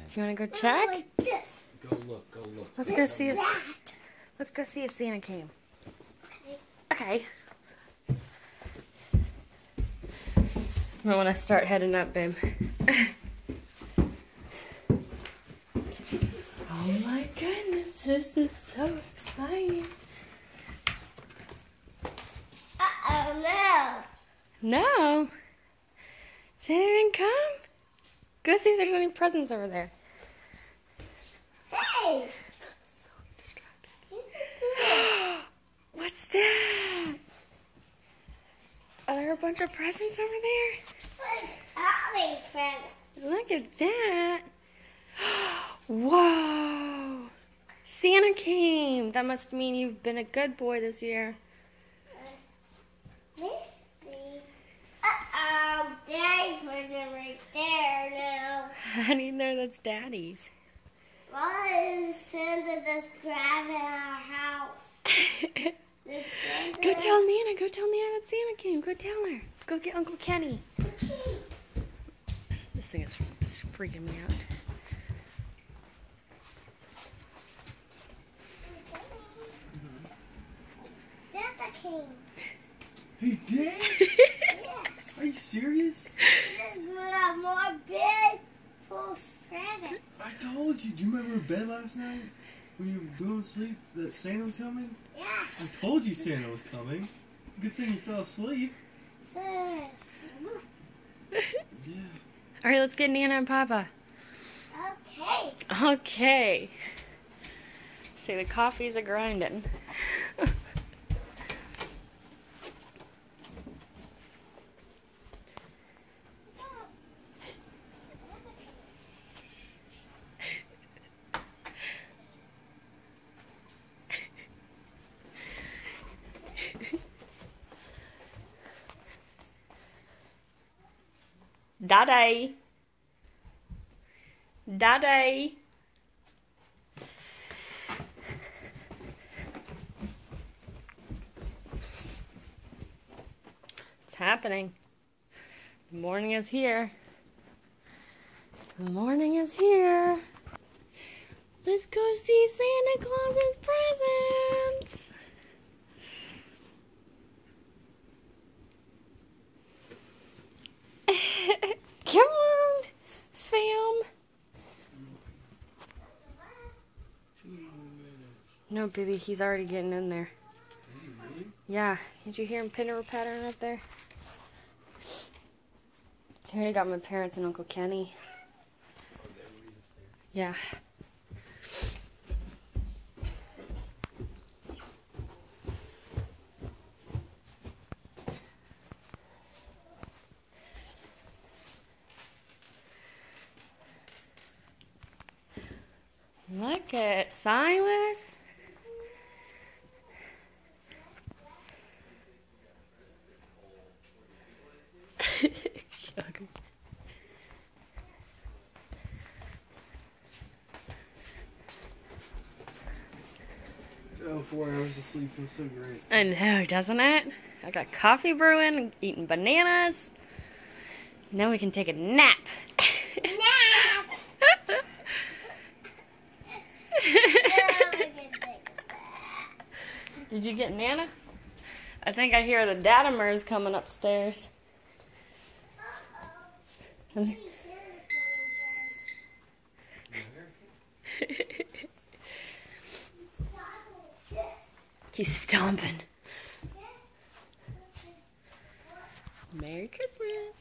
Do you want to go check? Like this. Go look, go look. Let's go see if Santa came. Okay. I want to start heading up, babe. Oh my goodness, this is so exciting. Uh-oh, no. No. Santa didn't come? Go see if there's any presents over there. Hey. What's that? Are there a bunch of presents over there? Look at all these presents. Look at that. Whoa. Santa came. That must mean you've been a good boy this year. Misty. Uh-oh, Daddy's present right there now. How do you know that's Daddy's? Why is Santa just grabbing our house? Go tell Nana. Go tell Nana that Santa came. Go tell her. Go get Uncle Kenny. This thing is freaking me out. Santa came. He did? Yes. Are you serious? We got more big full presents. I told you. Do you remember bed last night? When you were going to sleep that Santa was coming? Yes. I told you Santa was coming. Good thing you fell asleep. So, Yeah. All right, let's get Nana and Papa. okay. Okay. See, the coffee's a grinding. Daddy. Daddy. It's happening. The morning is here. The morning is here. Let's go see Santa Claus's presents. Come on, fam. No, baby, he's already getting in there. Yeah, did you hear him pitter-pattering up there? I already got my parents and Uncle Kenny. Yeah. Look at Silas. Oh, 4 hours of sleep feels so great. I know, doesn't it? I got coffee brewing, eating bananas. Now we can take a nap. Nap. Did you get Nana? I think I hear the Datamers coming upstairs. He's stomping. Merry Christmas.